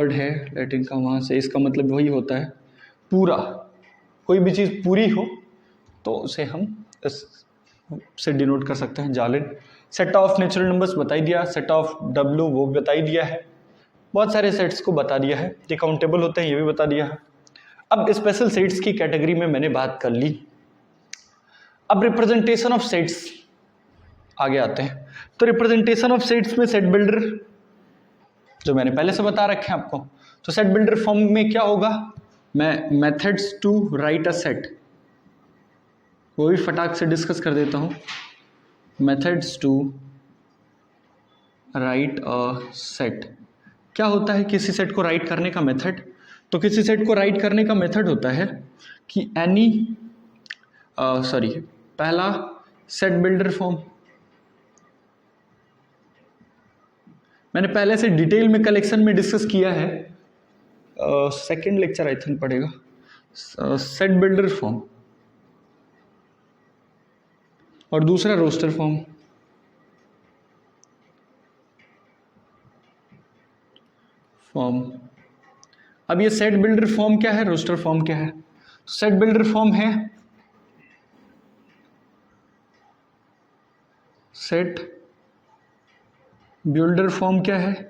Word है Latin का, वहाँ से इसका मतलब वही होता है पूरा। कोई भी चीज़ पूरी हो तो उसे हम इस से डिनोट कर सकते हैं, जालिद। सेट ऑफ नेचुरल नंबर्स बता ही दिया, सेट ऑफ डब्ल्यू वो बता ही दिया है, बहुत सारे सेट्स को बता दिया है, ये काउंटेबल होते हैं ये भी बता दिया है। अब स्पेशल सेट्स की कैटेगरी में मैंने बात कर ली। अब रिप्रेजेंटेशन ऑफ सेट्स आगे आते हैं। तो रिप्रेजेंटेशन ऑफ सेट्स में सेट बिल्डर जो मैंने पहले से बता रखे हैं आपको, तो सेट बिल्डर फॉर्म में क्या होगा, मैं methods to write a set वो भी फटाक से डिस्कस कर देता हूँ। Methods to write a set, क्या होता है किसी सेट को राइट करने का मेथड? तो किसी सेट को राइट करने का मेथड होता है कि पहला सेट बिल्डर फॉर्म मैंने पहले से डिटेल में कलेक्शन में डिस्कस किया है, सेकेंड लेक्चर आई थिंक पड़ेगा। सेट बिल्डर फॉर्म और दूसरा रोस्टर फॉर्म। अब ये सेट बिल्डर फॉर्म क्या है, रोस्टर फॉर्म क्या है? सेट बिल्डर फॉर्म है सेट बिल्डर फॉर्म क्या है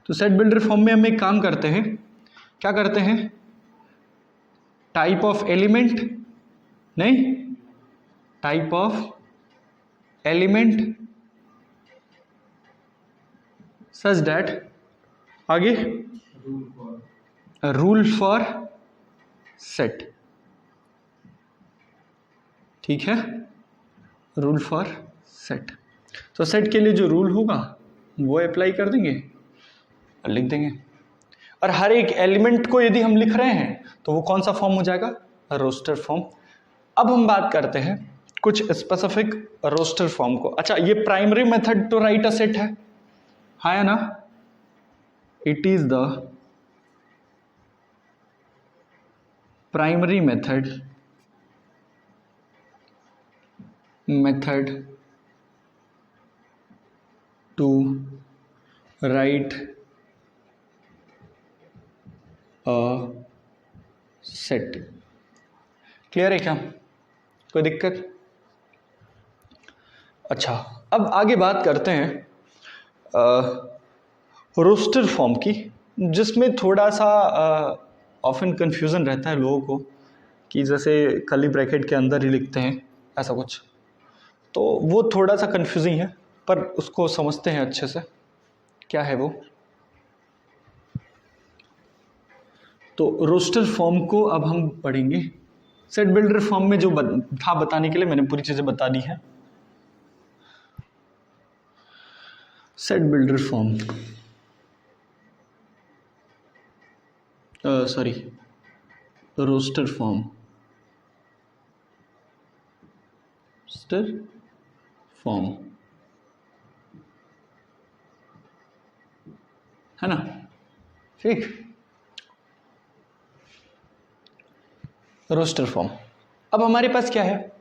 तो सेट बिल्डर फॉर्म में हम एक काम करते हैं, क्या करते हैं, टाइप ऑफ एलिमेंट नहीं, type of element such that आगे रूल फॉर सेट, ठीक है, रूल फॉर सेट। तो सेट के लिए जो रूल होगा वो अप्लाई कर देंगे और लिख देंगे, और हर एक एलिमेंट को यदि हम लिख रहे हैं तो वो कौन सा फॉर्म हो जाएगा, रोस्टर फॉर्म। अब हम बात करते हैं कुछ स्पेसिफिक रोस्टर फॉर्म को। अच्छा, ये primary method to write a set है, हाँ या ना? It is the primary method to write a set. Clear है क्या, कोई दिक्कत? अच्छा, अब आगे बात करते हैं रोस्टर फॉर्म की, जिसमें थोड़ा सा ऑफन कंफ्यूजन रहता है लोगों को कि जैसे कर्ली ब्रैकेट के अंदर ही लिखते हैं ऐसा कुछ, तो वो थोड़ा सा कंफ्यूजिंग है, पर उसको समझते हैं अच्छे से क्या है वो। तो रोस्टर फॉर्म को अब हम पढ़ेंगे। सेट बिल्डर फॉर्म में जो था बताने के लिए मैंने पूरी चीज़ें बता दी हैं। Set builder form roster form है ना, ठीक। रोस्टर फॉर्म, अब हमारे पास क्या है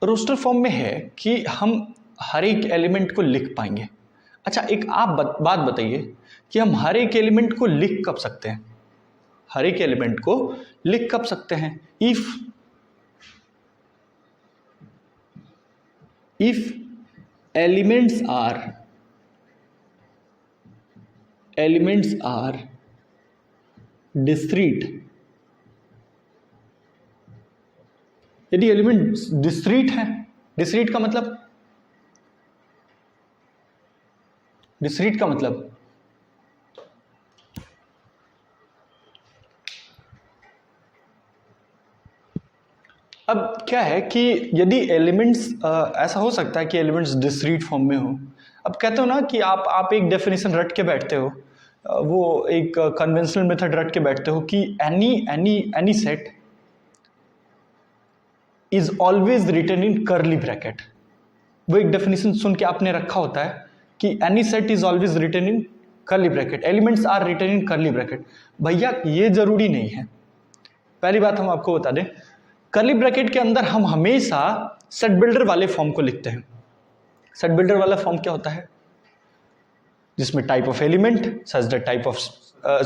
रोस्टर फॉर्म में है कि हम हर एक एलिमेंट को लिख पाएंगे। अच्छा, एक आप बात बताइए कि हम हर एक एलिमेंट को लिख कब सकते हैं, हर एक एलिमेंट को लिख कब सकते हैं? इफ एलिमेंट्स आर डिस्क्रीट, यदि एलिमेंट डिस्क्रीट है, डिस्क्रीट का मतलब अब क्या है कि यदि एलिमेंट्स ऐसा हो सकता है कि एलिमेंट्स डिस्क्रीट फॉर्म में हो। अब कहते हो ना कि आप एक डेफिनेशन रट के बैठते हो, वो एक कन्वेंशनल मेथड रट के बैठते हो कि any set is always written in curly bracket. वो एक डेफिनेशन सुन के आपने रखा होता है कि any set is always written in curly bracket, elements are written in curly bracket. भैया ये जरूरी नहीं है। पहली बात हम आपको बता दें, कर्ली ब्रैकेट के अंदर हम हमेशा सेट बिल्डर वाले फॉर्म को लिखते हैं। सेट बिल्डर वाला फॉर्म क्या होता है? जिसमें type of element such that type of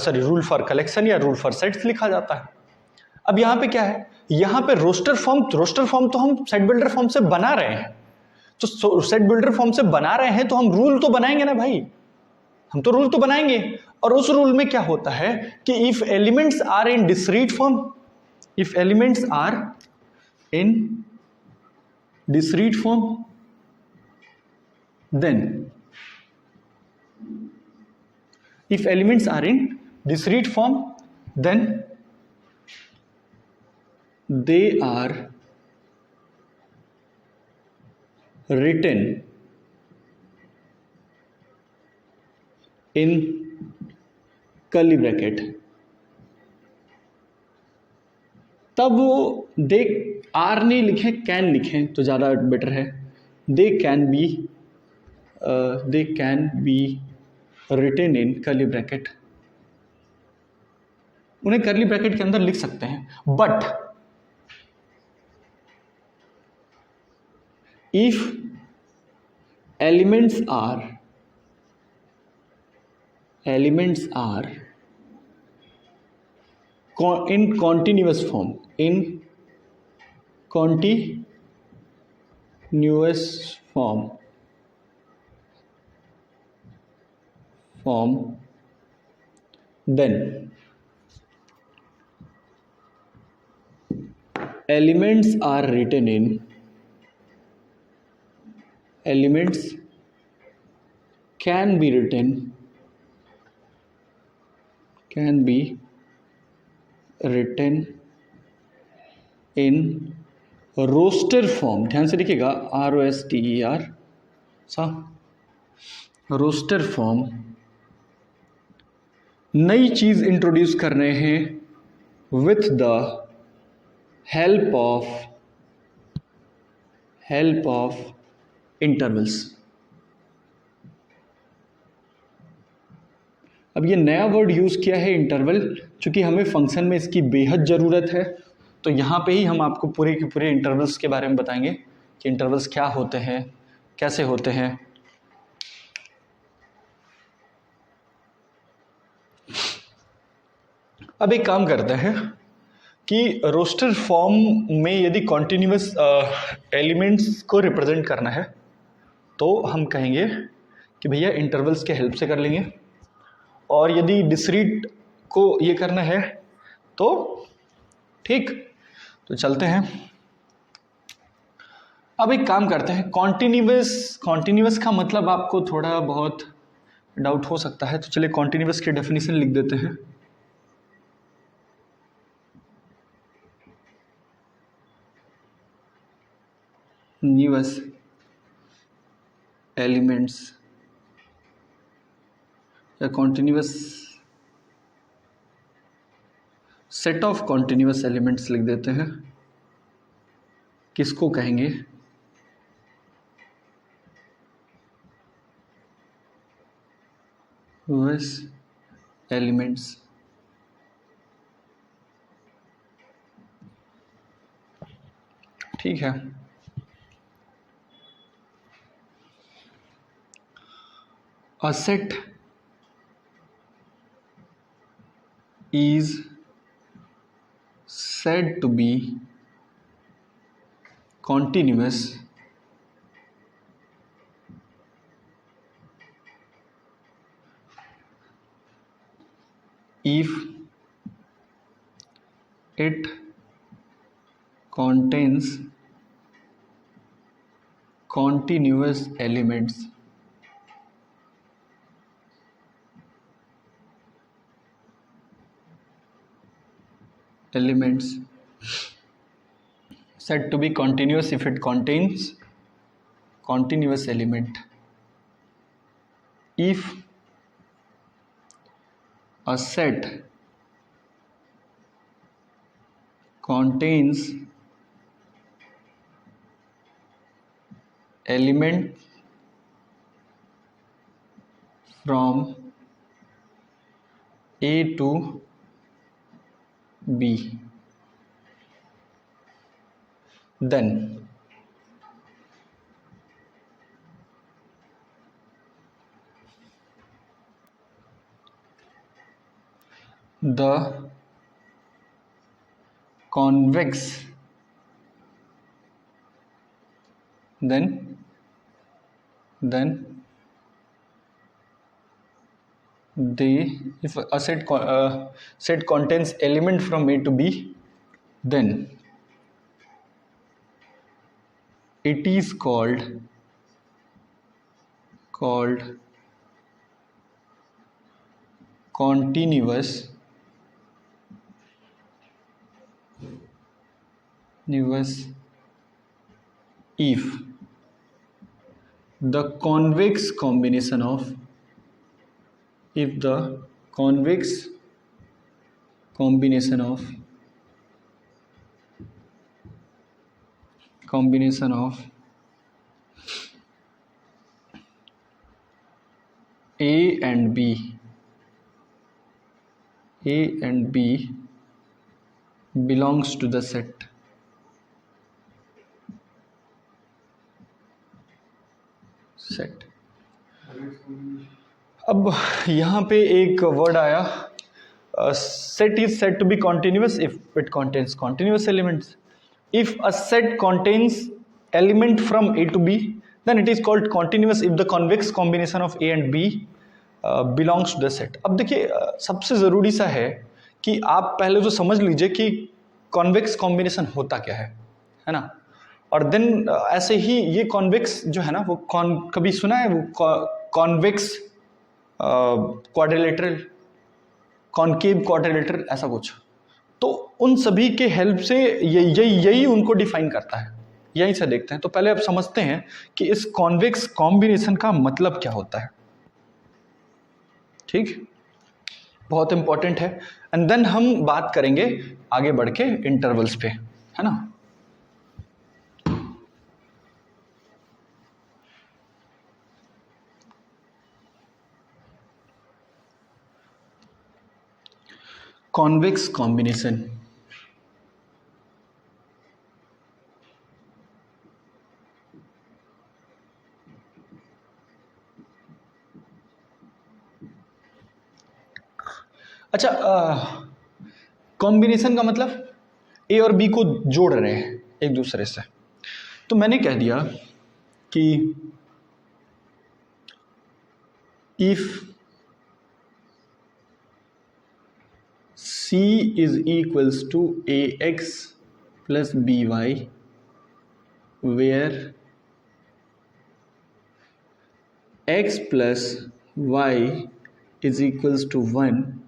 rule for collection या रूल फॉर सेट्स लिखा जाता है। अब यहां पे क्या है, यहां पे रोस्टर फॉर्म तो हम सेट बिल्डर फॉर्म से बना रहे हैं, तो सेट बिल्डर फॉर्म से बना रहे हैं तो हम रूल तो बनाएंगे ना भाई, हम तो रूल तो बनाएंगे। और उस रूल में क्या होता है कि if elements are in discrete form, if elements are in discrete form, then if elements are in discrete form, then they are written in curly bracket। तब वो दे आर नहीं लिखे कैन लिखें तो ज़्यादा बेटर है। They can be written in curly bracket, उन्हें curly bracket के अंदर लिख सकते हैं। But if elements are in continuous form, then elements can be written in roster form. ध्यान से देखिएगा, ROSTER सा रोस्टर फॉर्म। नई चीज इंट्रोड्यूस कर रहे हैं with the help of intervals. अब ये नया वर्ड यूज किया है इंटरवल, क्योंकि हमें फंक्शन में इसकी बेहद ज़रूरत है। तो यहाँ पे ही हम आपको पूरे के पूरे इंटरवल्स के बारे में बताएंगे कि इंटरवल्स क्या होते हैं, कैसे होते हैं। अब एक काम करते हैं कि रोस्टर फॉर्म में यदि कॉन्टिन्यूअस एलिमेंट्स को रिप्रेजेंट करना है तो हम कहेंगे कि भैया इंटरवल्स के हेल्प से कर लेंगे, और यदि डिस्क्रीट को ये करना है तो ठीक, तो चलते हैं। अब एक काम करते हैं, कॉन्टिन्यूअस का मतलब आपको थोड़ा बहुत डाउट हो सकता है, तो चलिए कॉन्टिन्यूअस की डेफिनेशन लिख देते हैं। न्यूअस एलिमेंट्स या continuous set of continuous elements लिख देते हैं। किसको कहेंगे? न्यूअस एलिमेंट्स। ठीक है, a set is said to be continuous if it contains continuous elements said to be continuous if it contains continuous element। if a set contains element from A to B, then the convex then they, if a set contains element from A to B, then it is called continuous if the convex combination of A and B belongs to the set. अब यहाँ पे एक word आया, set is said to be continuous if it contains continuous elements. If a set contains element from A to B, then it is called continuous if the convex combination of A and B belongs to the set. अब देखिए सबसे ज़रूरी सा है कि आप पहले तो समझ लीजिए कि कॉन्वेक्स कॉम्बिनेशन होता क्या है ना, और देन ऐसे ही ये कॉन्वेक्स जो है ना वो कभी सुना है वो कॉन्वेक्स क्वाड्रिलेटरल, कॉनकेव क्वाड्रिलेटरल, ऐसा कुछ, तो उन सभी के हेल्प से यही उनको डिफाइन करता है। यहीं से देखते हैं, तो पहले आप समझते हैं कि इस कॉन्वेक्स कॉम्बिनेशन का मतलब क्या होता है। ठीक, बहुत इंपॉर्टेंट है। एंड देन हम बात करेंगे आगे बढ़ के इंटरवल्स पे, है ना। कॉन्वेक्स कॉम्बिनेशन, अच्छा कॉम्बिनेशन का मतलब ए और बी को जोड़ रहे हैं एक दूसरे से। तो मैंने कह दिया कि if C is equals to AX plus BY, where X plus Y is equals to 1,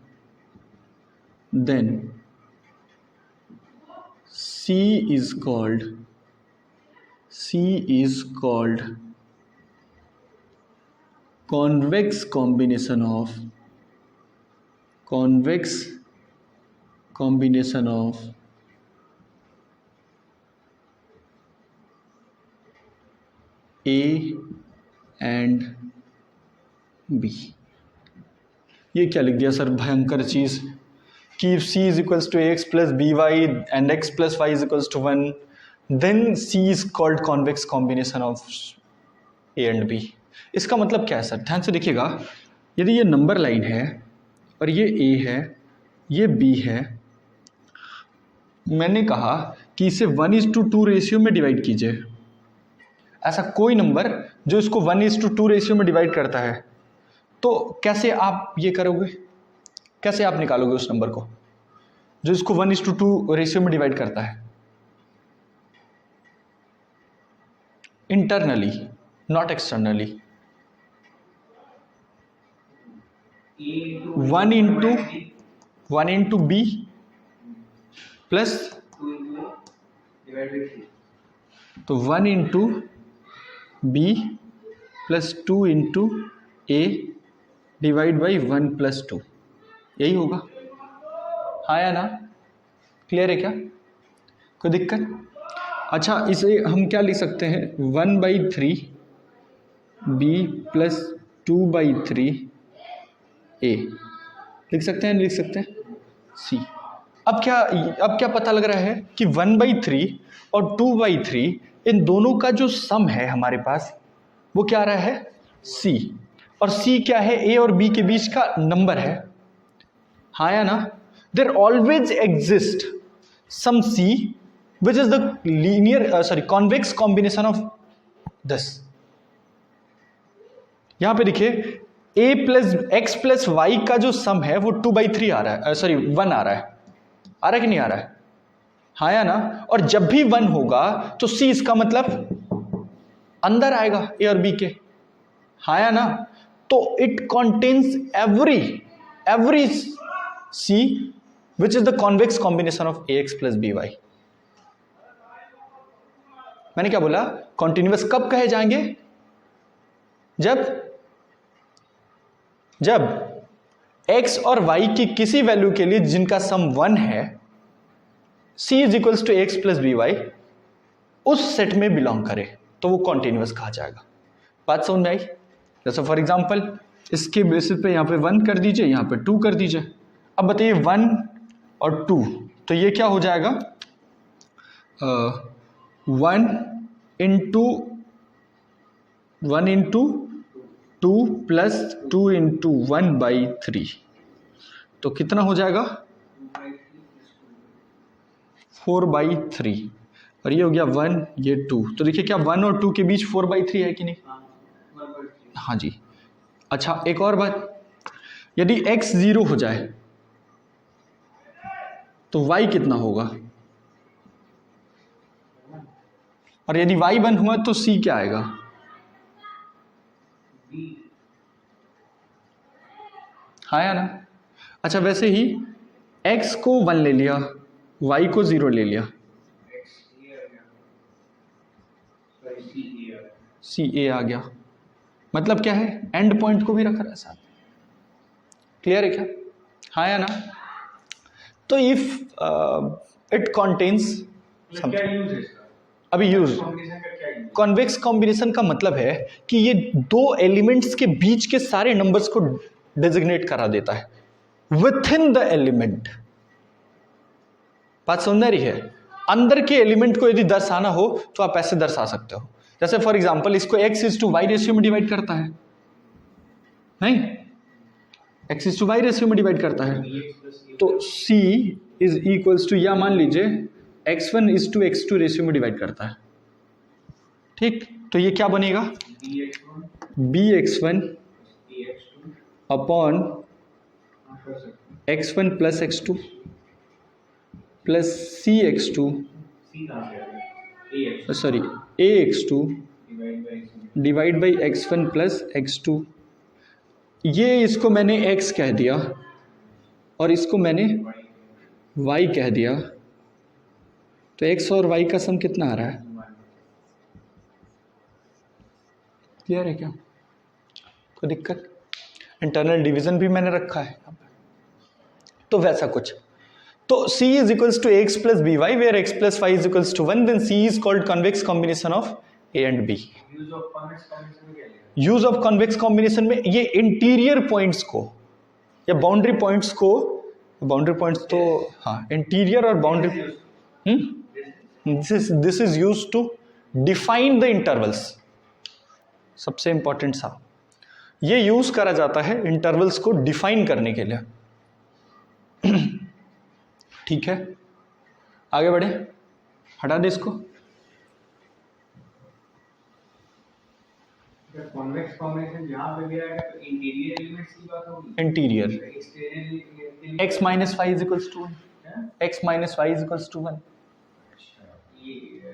then C is called convex combination of A and B। ये क्या लिख दिया सर भयंकर चीज़ कि if C is equals to AX plus BY and X plus Y is equals to 1, then C is called convex combination of A and B। इसका मतलब क्या है सर, ध्यान से देखिएगा। यदि ये नंबर लाइन है और ये A है, ये B है, मैंने कहा कि इसे 1:2 रेशियो में डिवाइड कीजिए। ऐसा कोई नंबर जो इसको 1:2 रेशियो में डिवाइड करता है, तो कैसे आप ये करोगे, कैसे आप निकालोगे उस नंबर को जो इसको 1:2 रेशियो में डिवाइड करता है? Internally, not externally. 1 into B plus, तो 1 into B plus 2 into A divide by 1 plus 2, यही होगा। हाँ या ना, क्लियर है क्या, कोई दिक्कत? अच्छा, इसे हम क्या लिख सकते हैं, 1/3 B प्लस 2/3 A लिख सकते हैं, लिख सकते हैं C। अब क्या पता लग रहा है कि 1/3 और 2/3 इन दोनों का जो सम है हमारे पास वो क्या आ रहा है, C। और C क्या है, A और B के बीच का नंबर है। हाँ या ना, there always exist some c which is the linear convex combination of this. यहां पे देखिए a plus x plus y का जो सम है वो 2/3 आ रहा है, 1 आ रहा है कि नहीं आ रहा है? हाँ या ना? और जब भी 1 होगा तो c इसका मतलब अंदर आएगा a और b के, हाँ या ना? तो it contains every c which is the convex combination of ax plus by। मैंने क्या बोला? कॉन्टिन्यूअस कब कहे जाएंगे? जब x और y की किसी वैल्यू के लिए जिनका सम 1 है, c is equals to x plus b y, उस सेट में बिलोंग करे तो वो कॉन्टिन्यूअस कहा जाएगा। बात समझ में आई? जैसे फॉर एग्जांपल इसके बेसिस पे यहाँ पे 1 कर दीजिए, यहाँ पे 2 कर दीजिए। अब बताइए 1 और 2, तो ये क्या हो जाएगा? 1 इंटू 2 प्लस 2 इंटू 1/3, तो कितना हो जाएगा? 4/3। और ये हो गया 1, ये 2। तो देखिए क्या 1 और 2 के बीच 4/3 है कि नहीं? हाँ जी। अच्छा एक और बात, यदि x 0 हो जाए तो y कितना होगा? और यदि y 1 हुआ तो c क्या आएगा? हाँ या ना? अच्छा वैसे ही x को 1 ले लिया, y को 0 ले लिया, c a आ गया। मतलब क्या है? एंड पॉइंट को भी रखा रहा है साथ। क्लियर है क्या? हाँ या ना? तो इफ इट कंटेन्स अभी यूज कॉन्वेक्स कॉम्बिनेशन का मतलब है कि ये दो एलिमेंट्स के बीच के सारे नंबर्स को डेजिग्नेट करा देता है विथ इन द एलिमेंट। बात समझ रही है? अंदर के एलिमेंट को यदि दर्शाना हो तो आप ऐसे दर्शा सकते हो। जैसे फॉर एग्जांपल इसको x/y रेशियो में डिवाइड करता है, नहीं? x/y रेशियो में डिवाइड करता है, तो c इज इक्वल्स टू, या मान लीजिए x1:x2 रेशियो में डिवाइड करता है, ठीक? तो ये क्या बनेगा? bx1 upon x1 plus x2 plus cx2 sorry ax2 divide by x1 plus x2। ये इसको मैंने x कह दिया और इसको मैंने y कह दिया, तो x और y का सम कितना आ रहा है? क्लियर है क्या? कोई दिक्कत? इंटरनल डिवीजन भी मैंने रखा है यहाँ पे, तो वैसा कुछ। तो c is equals to ax plus by where x plus y is equals to 1, then c is called convex combination of a and b। Use of convex combination में ये इंटीरियर पॉइंट्स को या बाउंड्री पॉइंट्स को, boundary points तो हाँ interior और boundary, this is use to define the intervals. सबसे important सा ये यूज करा जाता है इंटरवल्स को डिफाइन करने के लिए। ठीक है, आगे बढ़े, हटा दे इसको। कॉन्वेक्स कॉम्बिनेशन जहां पे भी आएगा तो इंटीरियर एलिमेंट्स की बात होगी। Interior x minus y is equals to 1, x minus y is equals to 1। ये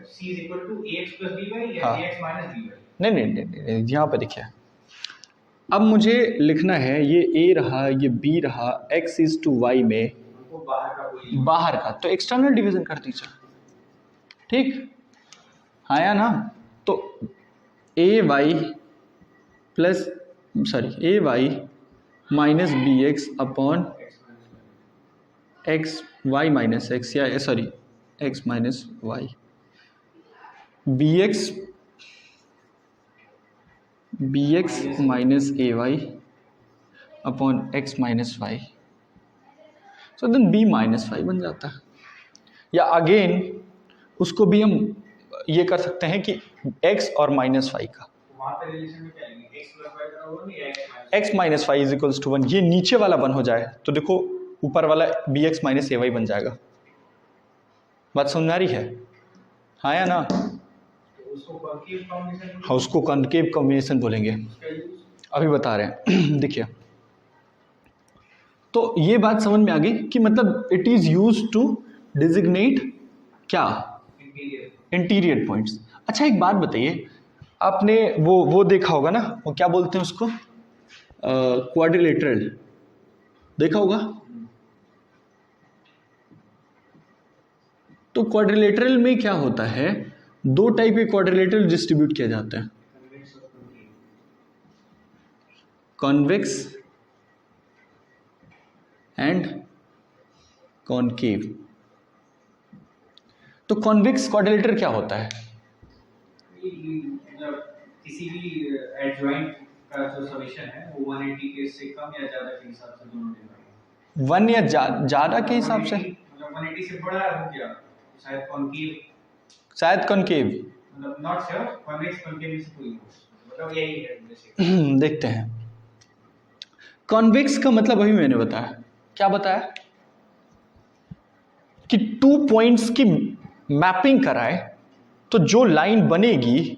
c is equal to ax plus by या ax माइनस by? नहीं, यहाँ पे देखिए, अब मुझे लिखना है ये a रहा, ये b रहा, x इज टू y में बाहर का, तो एक्सटर्नल डिवीजन कर दीजिए, ठीक? हाँ या ना? तो ay plus ay minus b x upon x y minus x, या sorry x minus y, b x minus a y upon x minus y, so then b minus y बन जाता है। या अगेन उसको भी हम ये कर सकते हैं कि x और माइनस वाई का, x minus y is equals to 1, ये नीचे वाला 1 हो जाए तो देखो ऊपर वाला bx माइनस ay बन जाएगा। बात समझ में आ रही है? हाँ या ना? तो उसको कॉन्केव कॉम्बिनेशन हाँ, उसको कॉन्केव कॉम्बिनेशन बोलेंगे, अभी बता रहे हैं। देखिए, तो ये बात समझ में आ गई कि मतलब it is use to designate क्या, इंटीरियर पॉइंट्स। अच्छा एक बात बताइए, आपने वो देखा होगा ना, वो क्या बोलते हैं उसको, क्वाड्रिलेटरल देखा होगा। तो क्वाड्रिलेटरल में क्या होता है, दो टाइप के क्वाड्रिलेटरल डिस्ट्रीब्यूट किया जाता है, कॉन्वेक्स एंड कॉनकेव। तो कॉन्वेक्स क्वाड्रिलेटरल क्या होता है? किसी भी एडजॉइंट का जो समेशन है वो 180 के से कम या ज्यादा के हिसाब से दोनों डिवाइड, वन या ज्यादा के हिसाब से, मतलब 180 से बड़ा हो गया तो शायद कॉनकेव, शायद कॉनकेव, मतलब नॉट श्योर, कॉन्वेक्स कॉनकेव में से कोई हो, मतलब यही है बेसिकली। देखते हैं। कॉन्वेक्स का मतलब अभी मैंने बताया, क्या बताया कि टू पॉइंट्स की मैपिंग कराए तो जो लाइन बनेगी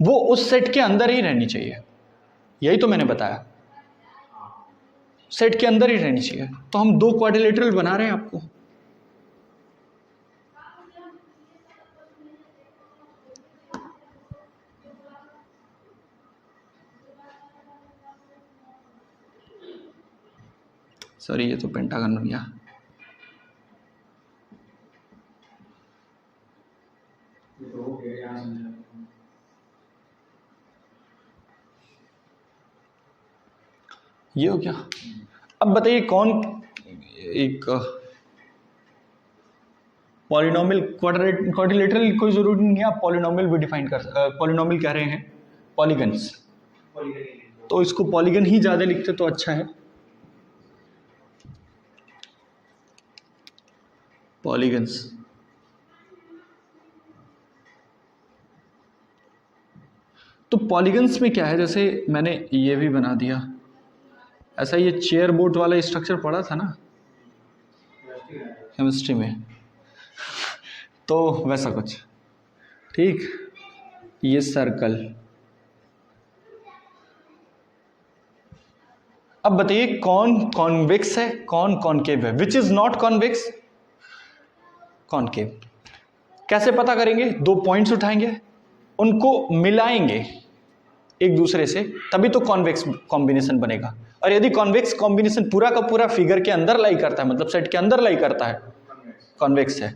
वो उस सेट के अंदर ही रहनी चाहिए, यही तो मैंने बताया, सेट के अंदर ही रहनी चाहिए। तो हम दो क्वाड्रिलेटरल बना रहे हैं आपको, सॉरी ये तो पेंटागन बन गया। तो हो गया यहाँ समझा। ये हो गया। अब बताइए कौन एक पॉलिनोमियल क्वाड्रिलेटरल, कोई जरूरी नहीं है आप पॉलिनोमियल भी डिफाइन कर, पॉलिनोमियल कह रहे हैं, पॉलीगन्स, तो इसको पॉलीगन ही ज्यादा लिखते तो अच्छा है। पॉलीगन्स, तो पॉलीगन्स में क्या है, जैसे मैंने ये भी बना दिया ऐसा, ये चेयर बोट वाला स्ट्रक्चर पढ़ा था ना केमिस्ट्री में, तो वैसा कुछ, ठीक। ये सर्कल, अब बताइए कौन कॉन्वेक्स है कौन कॉनकेव है, which is not convex, concave. कैसे पता करेंगे, दो पॉइंट्स उठाएंगे, उनको मिलाएंगे एक दूसरे से, तभी तो कॉन्वेक्स कॉम्बिनेशन बनेगा। और यदि कॉन्वेक्स कॉम्बिनेशन पूरा का पूरा फिगर के अंदर लाई करता है, मतलब सेट के अंदर लाई करता है, कॉन्वेक्स है,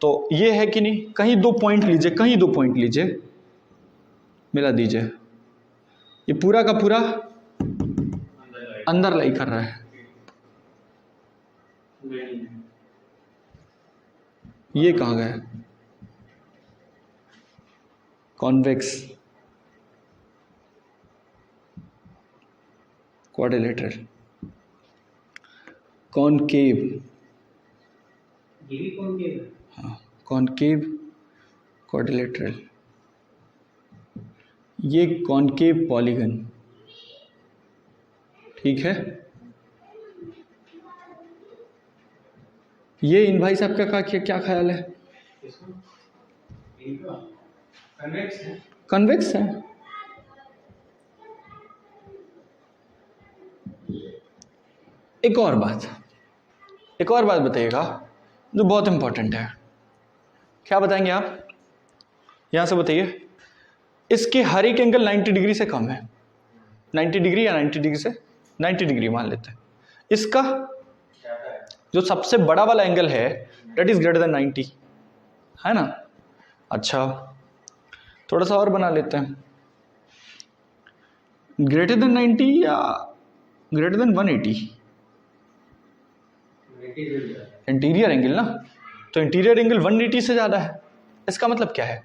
तो ये है कि नहीं। कहीं दो पॉइंट लीजिए, कहीं दो पॉइंट लीजिए, मिला दीजिए, ये पूरा का पूरा अंदर लाई कर रहा है, ये कहाँ गया, कॉन्वेक्स क्वाड्रिलेटरल, कॉनकेव, ये भी कॉनकेव है, हाँ कॉनकेव क्वाड्रिलेटरल, ये कॉनकेव पॉलीगन, ठीक है। ये इन भाई साहब का क्या ख्याल है, इनका कन्वेक्स है, कन्वेक्स है। एक और बात बताइएगा जो बहुत इंपॉर्टेंट है, क्या बताएंगे आप, यहां से बताइए, इसके हर एक एंगल 90 डिग्री से कम है, 90 डिग्री या 90 डिग्री से 90 डिग्री मान लेते हैं, इसका जो सबसे बड़ा वाला एंगल है दैट इज ग्रेटर देन 90, है ना। अच्छा थोड़ा सा और बना लेते हैं, ग्रेटर देन 90 या ग्रेटर देन 180, इंटीरियर एंगल ना, तो इंटीरियर एंगल 180 से ज्यादा है, इसका मतलब क्या है,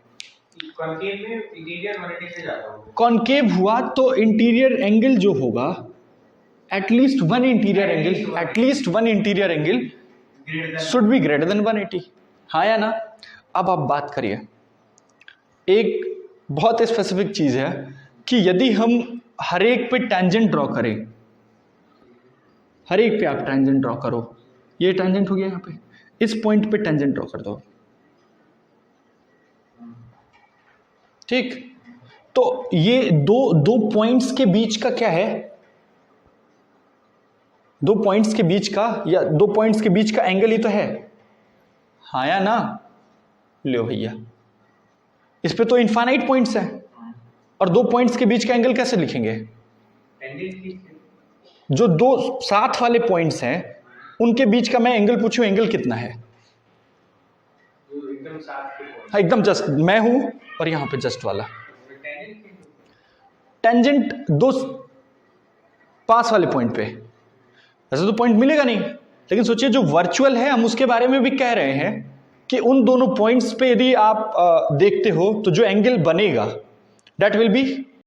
कॉनकेव में इंटीरियर 180 से ज्यादा होगा, कॉनकेव हुआ तो इंटीरियर एंगल जो होगा at least one interior angle should be greater than 180, हाँ या ना। अब आप बात करिए, एक बहुत स्पेसिफिक चीज है कि यदि हम हर एक पे टेंजेंट ड्रॉ करें, हर एक पे आप टेंजेंट ड्रॉ करो, ये टेंजेंट हो गया यहाँ पे, इस पॉइंट पे टेंजेंट ड्रॉ कर दो। ठीक, तो ये दो पॉइंट्स के बीच का क्या है, दो पॉइंट्स के बीच का, या दो पॉइंट्स के बीच का एंगल ही तो है, हाँ या ना? लो भैया, इस पे तो इनफाइनाइट पॉइंट्स हैं, और दो पॉइंट्स के बीच का एंगल कैसे लिखेंगे? जो दो साथ वाले पॉइंट्स हैं उनके बीच का मैं एंगल पूछूं, एंगल कितना है? एकदम साथ के point। हाँ, एकदम जस्ट मैं हूं और यहां पे जस्ट वाला टेंजेंट दो पास वाले पॉइंट पे, ऐसे तो पॉइंट मिलेगा नहीं। लेकिन सोचिए जो वर्चुअल है, हम उसके बारे में भी कह रहे हैं कि उन दोनों पॉइंट्स पे यदि आप देखते हो तो जो एंगल बनेगा दैट विल बी